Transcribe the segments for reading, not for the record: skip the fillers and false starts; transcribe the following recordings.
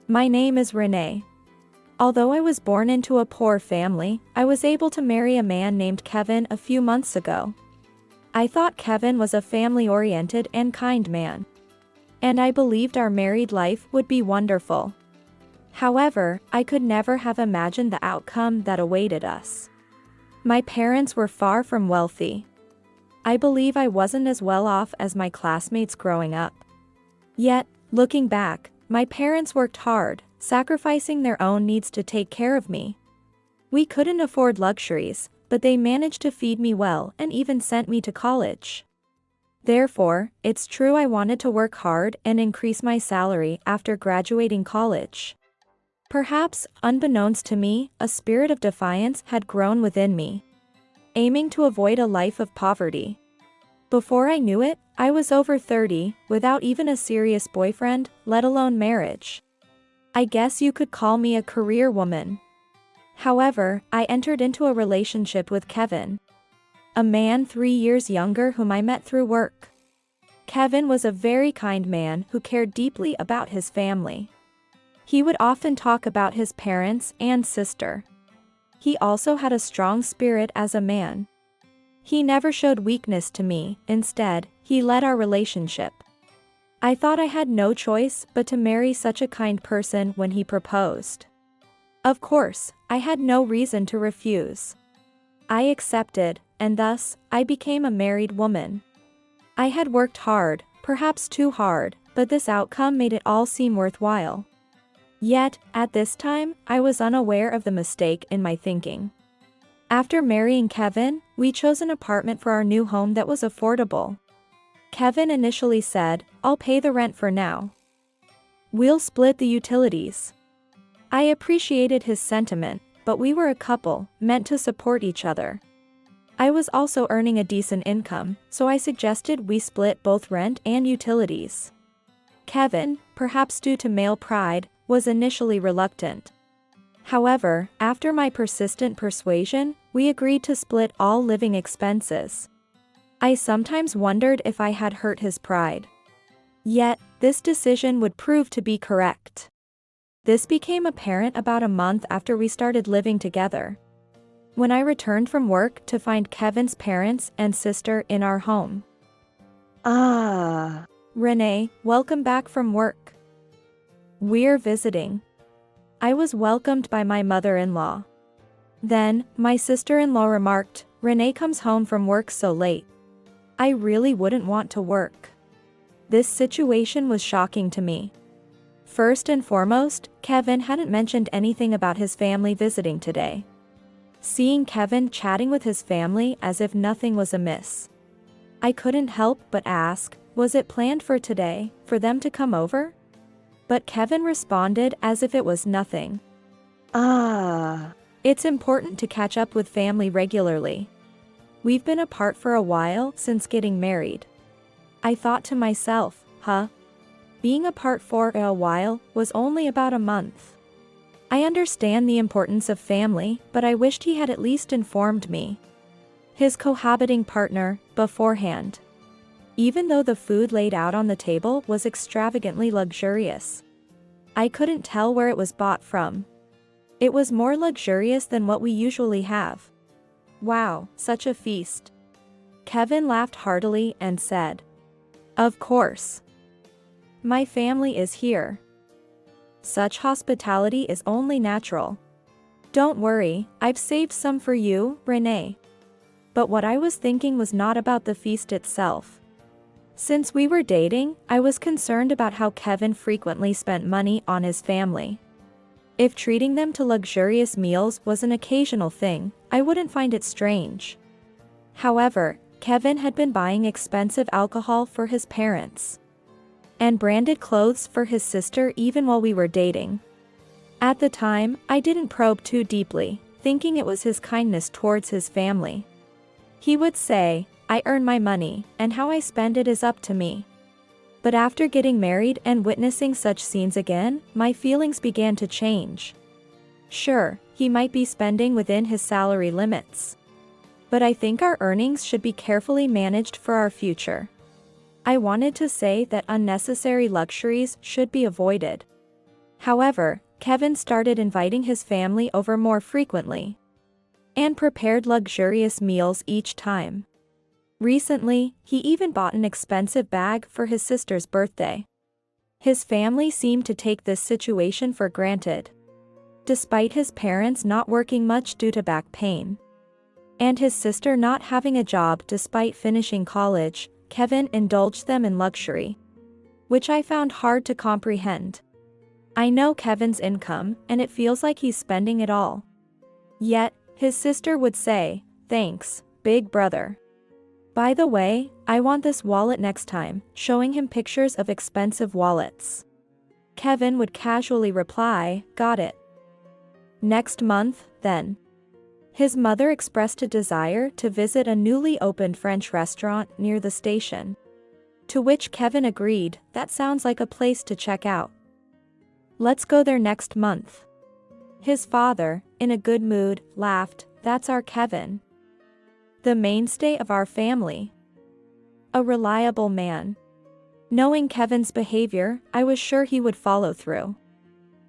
My name is Renee. Although I was born into a poor family, I was able to marry a man named Kevin a few months ago. I thought Kevin was a family-oriented and kind man. And I believed our married life would be wonderful. However, I could never have imagined the outcome that awaited us. My parents were far from wealthy. I believe I wasn't as well off as my classmates growing up. Yet, looking back, my parents worked hard, sacrificing their own needs to take care of me. We couldn't afford luxuries, but they managed to feed me well and even sent me to college. Therefore, it's true I wanted to work hard and increase my salary after graduating college. Perhaps, unbeknownst to me, a spirit of defiance had grown within me, aiming to avoid a life of poverty. Before I knew it, I was over 30, without even a serious boyfriend, let alone marriage. I guess you could call me a career woman. However, I entered into a relationship with Kevin, a man 3 years younger whom I met through work. Kevin was a very kind man who cared deeply about his family. He would often talk about his parents and sister. He also had a strong spirit as a man. He never showed weakness to me, instead, he led our relationship. I thought I had no choice but to marry such a kind person when he proposed. Of course, I had no reason to refuse. I accepted, and thus, I became a married woman. I had worked hard, perhaps too hard, but this outcome made it all seem worthwhile. Yet, at this time, I was unaware of the mistake in my thinking. After marrying Kevin, we chose an apartment for our new home that was affordable. Kevin initially said, "I'll pay the rent for now. We'll split the utilities." I appreciated his sentiment, but we were a couple, meant to support each other. I was also earning a decent income, so I suggested we split both rent and utilities. Kevin, perhaps due to male pride, was initially reluctant. However, after my persistent persuasion, we agreed to split all living expenses. I sometimes wondered if I had hurt his pride. Yet, this decision would prove to be correct. This became apparent about a month after we started living together, when I returned from work to find Kevin's parents and sister in our home. Renee, welcome back from work. We're visiting. I was welcomed by my mother-in-law. Then, my sister-in-law remarked, "Renee comes home from work so late. I really wouldn't want to work." This situation was shocking to me. First and foremost, Kevin hadn't mentioned anything about his family visiting today. Seeing Kevin chatting with his family as if nothing was amiss, I couldn't help but ask, was it planned for today, for them to come over? But Kevin responded as if it was nothing. It's important to catch up with family regularly. We've been apart for a while since getting married. I thought to myself, being apart for a while was only about a month. I understand the importance of family, but I wished he had at least informed me, his cohabiting partner, beforehand. Even though the food laid out on the table was extravagantly luxurious, I couldn't tell where it was bought from. It was more luxurious than what we usually have. Wow, such a feast. Kevin laughed heartily and said, "Of course. My family is here. Such hospitality is only natural. Don't worry, I've saved some for you, Renee." But what I was thinking was not about the feast itself. Since we were dating, I was concerned about how Kevin frequently spent money on his family. If treating them to luxurious meals was an occasional thing, I wouldn't find it strange. However, Kevin had been buying expensive alcohol for his parents and branded clothes for his sister even while we were dating. At the time, I didn't probe too deeply, thinking it was his kindness towards his family. He would say, "I earn my money, and how I spend it is up to me." But after getting married and witnessing such scenes again, my feelings began to change. Sure, he might be spending within his salary limits, but I think our earnings should be carefully managed for our future. I wanted to say that unnecessary luxuries should be avoided. However, Kevin started inviting his family over more frequently and prepared luxurious meals each time. Recently, he even bought an expensive bag for his sister's birthday. His family seemed to take this situation for granted, despite his parents not working much due to back pain, and his sister not having a job despite finishing college. Kevin indulged them in luxury, which I found hard to comprehend. I know Kevin's income, and it feels like he's spending it all. Yet, his sister would say, "Thanks, big brother. By the way, I want this wallet next time," showing him pictures of expensive wallets. Kevin would casually reply, "Got it. Next month, then." His mother expressed a desire to visit a newly opened French restaurant near the station, to which Kevin agreed, "That sounds like a place to check out. Let's go there next month." His father, in a good mood, laughed, "That's our Kevin. The mainstay of our family. A reliable man." Knowing Kevin's behavior, I was sure he would follow through.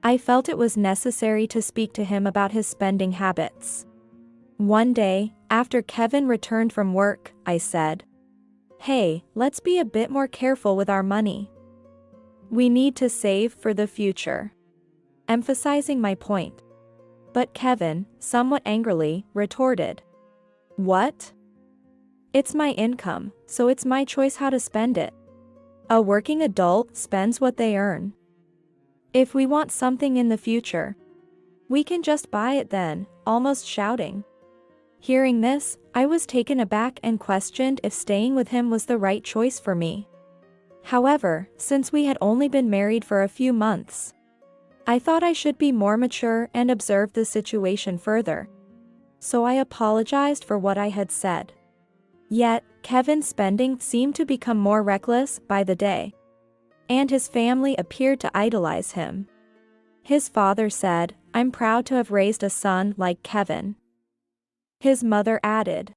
I felt it was necessary to speak to him about his spending habits. One day, after Kevin returned from work, I said, "Hey, let's be a bit more careful with our money. We need to save for the future," emphasizing my point. But Kevin, somewhat angrily, retorted, "What? It's my income, so it's my choice how to spend it. A working adult spends what they earn. If we want something in the future, we can just buy it then," almost shouting. Hearing this, I was taken aback and questioned if staying with him was the right choice for me. However, since we had only been married for a few months, I thought I should be more mature and observe the situation further. So I apologized for what I had said. Yet, Kevin's spending seemed to become more reckless by the day, and his family appeared to idolize him. His father said, "I'm proud to have raised a son like Kevin." His mother added,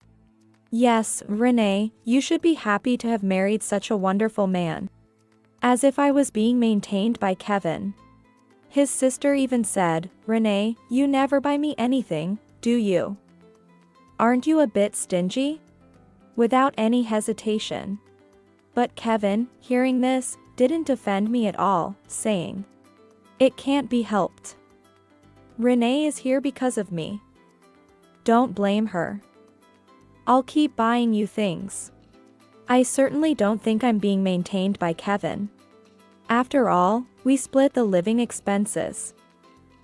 "Yes, Renee, you should be happy to have married such a wonderful man." As if I was being maintained by Kevin. His sister even said, "Renee, you never buy me anything, do you? Aren't you a bit stingy?" Without any hesitation. But Kevin, hearing this, didn't defend me at all, saying, "It can't be helped. Renee is here because of me. Don't blame her. I'll keep buying you things." I certainly don't think I'm being maintained by Kevin. After all, we split the living expenses.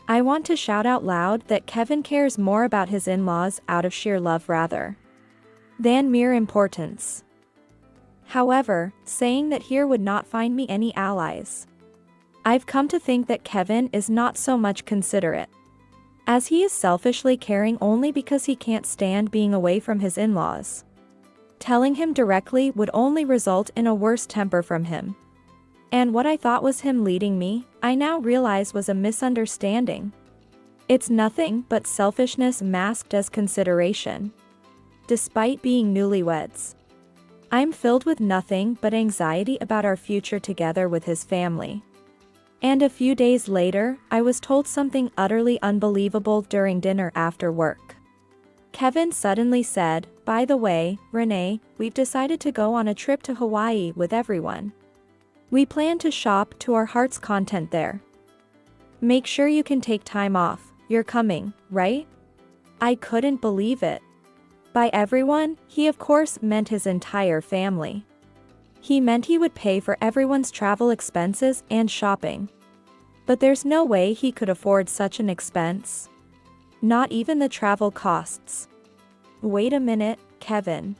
I want to shout out loud that Kevin cares more about his in-laws out of sheer love rather than mere importance. However, saying that here would not find me any allies. I've come to think that Kevin is not so much considerate, as he is selfishly caring only because he can't stand being away from his in-laws. Telling him directly would only result in a worse temper from him. And what I thought was him leading me, I now realize was a misunderstanding. It's nothing but selfishness masked as consideration. Despite being newlyweds, I'm filled with nothing but anxiety about our future together with his family. And a few days later, I was told something utterly unbelievable during dinner after work. Kevin suddenly said, "By the way, Renee, we've decided to go on a trip to Hawaii with everyone. We plan to shop to our heart's content there. Make sure you can take time off, you're coming, right?" I couldn't believe it. By everyone, he of course meant his entire family. He meant he would pay for everyone's travel expenses and shopping. But there's no way he could afford such an expense. Not even the travel costs. Wait a minute, Kevin.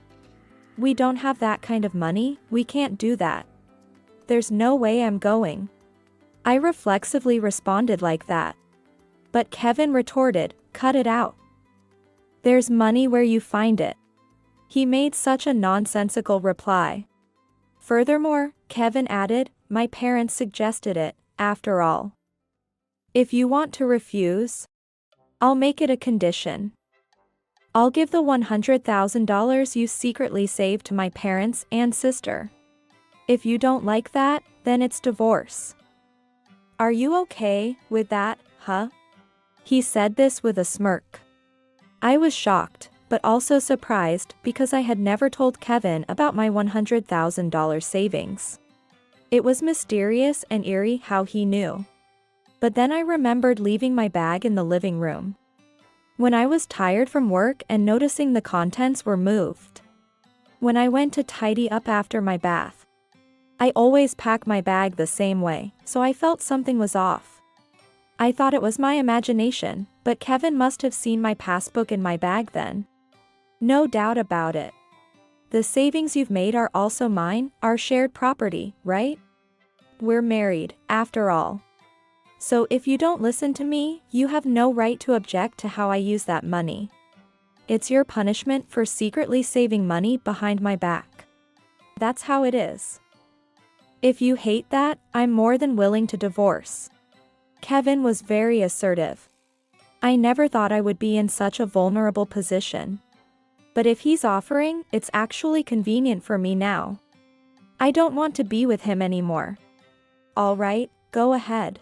We don't have that kind of money, we can't do that. There's no way I'm going. I reflexively responded like that. But Kevin retorted, "Cut it out. There's money where you find it." He made such a nonsensical reply. Furthermore, Kevin added, "My parents suggested it, after all. If you want to refuse, I'll make it a condition. I'll give the $100,000 you secretly saved to my parents and sister. If you don't like that, then it's divorce." Are you okay with that, huh? He said this with a smirk. I was shocked, but also surprised because I had never told Kevin about my $100,000 savings. It was mysterious and eerie how he knew. But then I remembered leaving my bag in the living room. When I was tired from work and noticing the contents were moved. When I went to tidy up after my bath. I always pack my bag the same way, so I felt something was off. I thought it was my imagination, but Kevin must have seen my passbook in my bag then. No doubt about it. The savings you've made are also mine, our shared property, right? We're married, after all. So if you don't listen to me, you have no right to object to how I use that money. It's your punishment for secretly saving money behind my back. That's how it is. If you hate that, I'm more than willing to divorce. Kevin was very assertive. I never thought I would be in such a vulnerable position. But if he's offering, it's actually convenient for me now. I don't want to be with him anymore. All right, go ahead.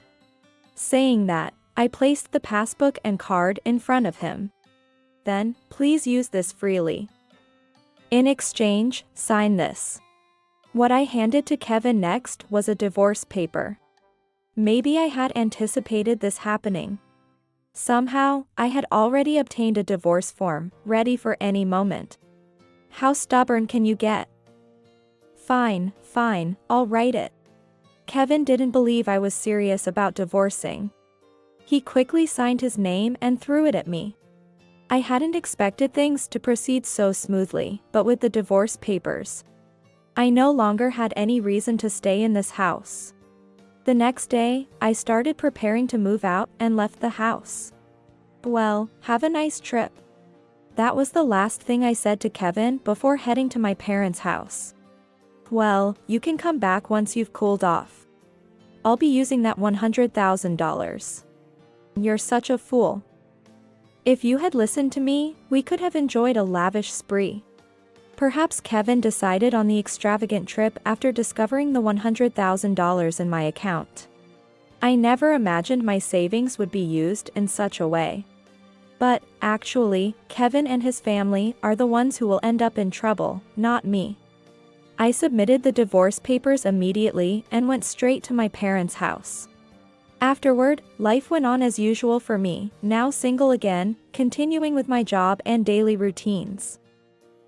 Saying that, I placed the passbook and card in front of him. Then, please use this freely. In exchange, sign this. What I handed to Kevin next was a divorce paper. Maybe I had anticipated this happening. Somehow, I had already obtained a divorce form, ready for any moment. How stubborn can you get? Fine, I'll write it. Kevin didn't believe I was serious about divorcing. He quickly signed his name and threw it at me. I hadn't expected things to proceed so smoothly, but with the divorce papers, I no longer had any reason to stay in this house. The next day, I started preparing to move out and left the house. Well, have a nice trip. That was the last thing I said to Kevin before heading to my parents' house. Well, you can come back once you've cooled off. I'll be using that $100,000. You're such a fool. If you had listened to me, we could have enjoyed a lavish spree. Perhaps Kevin decided on the extravagant trip after discovering the $100,000 in my account. I never imagined my savings would be used in such a way. But, actually, Kevin and his family are the ones who will end up in trouble, not me. I submitted the divorce papers immediately and went straight to my parents' house. Afterward, life went on as usual for me, now single again, continuing with my job and daily routines.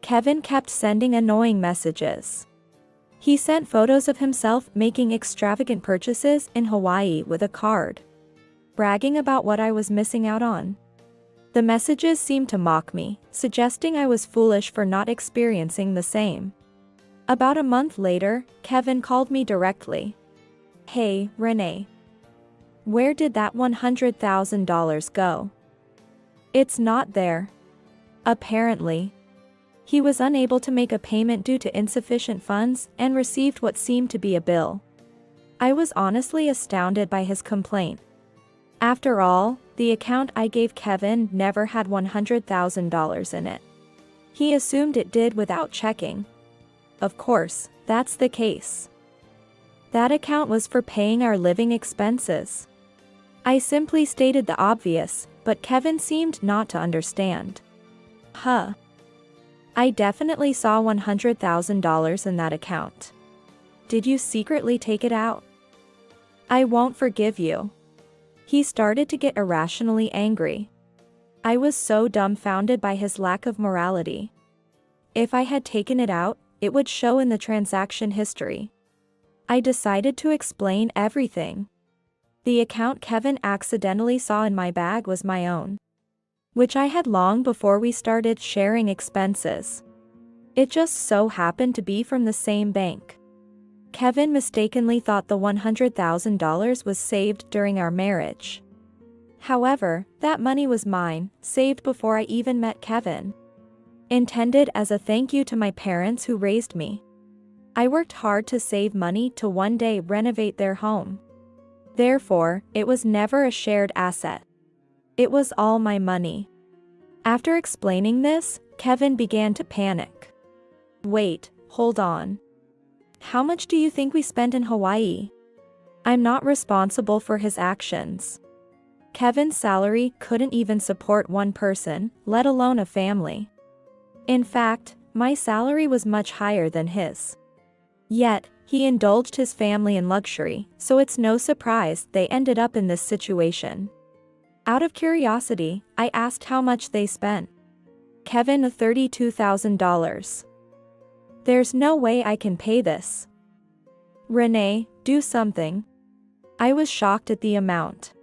Kevin kept sending annoying messages. He sent photos of himself making extravagant purchases in Hawaii with a card, bragging about what I was missing out on. The messages seemed to mock me, suggesting I was foolish for not experiencing the same. About a month later, Kevin called me directly. Hey, Renee. Where did that $100,000 go? It's not there. Apparently. He was unable to make a payment due to insufficient funds and received what seemed to be a bill. I was honestly astounded by his complaint. After all, the account I gave Kevin never had $100,000 in it. He assumed it did without checking. Of course, that's the case. That account was for paying our living expenses. I simply stated the obvious, but Kevin seemed not to understand. Huh. I definitely saw $100,000 in that account. Did you secretly take it out? I won't forgive you. He started to get irrationally angry. I was so dumbfounded by his lack of morality. If I had taken it out, it would show in the transaction history. I decided to explain everything. The account Kevin accidentally saw in my bag was my own, which I had long before we started sharing expenses. It just so happened to be from the same bank. Kevin mistakenly thought the $100,000 was saved during our marriage. However, that money was mine, saved before I even met Kevin. Intended as a thank you to my parents who raised me. I worked hard to save money to one day renovate their home. Therefore, it was never a shared asset. It was all my money. After explaining this, Kevin began to panic. Wait, hold on. How much do you think we spent in Hawaii? I'm not responsible for his actions. Kevin's salary couldn't even support one person, let alone a family. In fact, my salary was much higher than his. Yet, he indulged his family in luxury, so it's no surprise they ended up in this situation. Out of curiosity, I asked how much they spent. Kevin, $32,000. There's no way I can pay this. Renee, do something. I was shocked at the amount.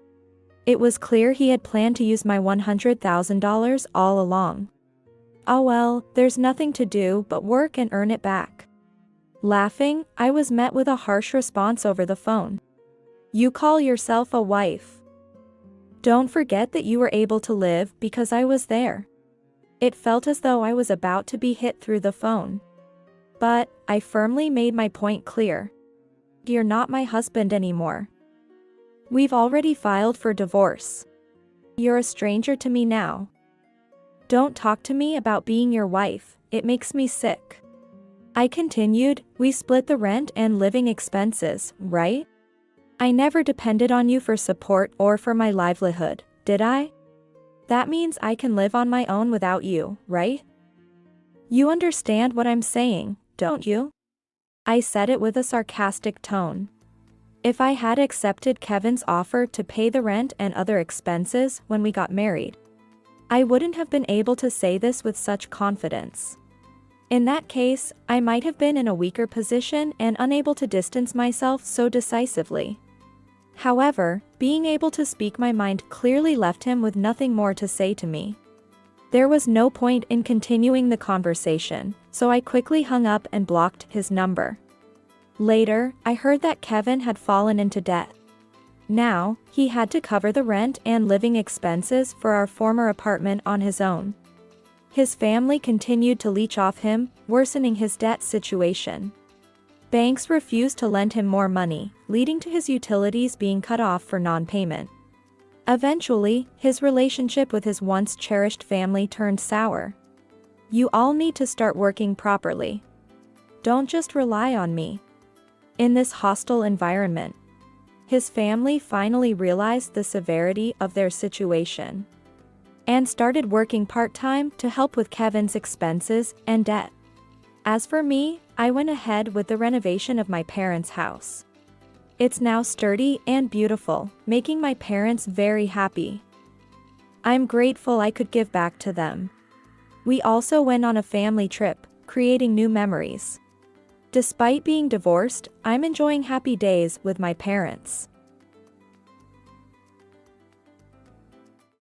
It was clear he had planned to use my $100,000 all along. Oh well, there's nothing to do but work and earn it back. Laughing, I was met with a harsh response over the phone. You call yourself a wife? Don't forget that you were able to live because I was there. It felt as though I was about to be hit through the phone. But, I firmly made my point clear. You're not my husband anymore. We've already filed for divorce. You're a stranger to me now. Don't talk to me about being your wife, it makes me sick. I continued, we split the rent and living expenses, right? I never depended on you for support or for my livelihood, did I? That means I can live on my own without you, right? You understand what I'm saying, don't you? I said it with a sarcastic tone. If I had accepted Kevin's offer to pay the rent and other expenses when we got married, I wouldn't have been able to say this with such confidence. In that case, I might have been in a weaker position and unable to distance myself so decisively. However, being able to speak my mind clearly left him with nothing more to say to me. There was no point in continuing the conversation, so I quickly hung up and blocked his number. Later, I heard that Kevin had fallen into debt. Now, he had to cover the rent and living expenses for our former apartment on his own. His family continued to leech off him, worsening his debt situation. Banks refused to lend him more money, leading to his utilities being cut off for non-payment. Eventually, his relationship with his once cherished family turned sour. You all need to start working properly. Don't just rely on me. In this hostile environment, his family finally realized the severity of their situation and started working part-time to help with Kevin's expenses and debt. As for me, I went ahead with the renovation of my parents' house. It's now sturdy and beautiful, making my parents very happy. I'm grateful I could give back to them. We also went on a family trip, creating new memories. Despite being divorced, I'm enjoying happy days with my parents.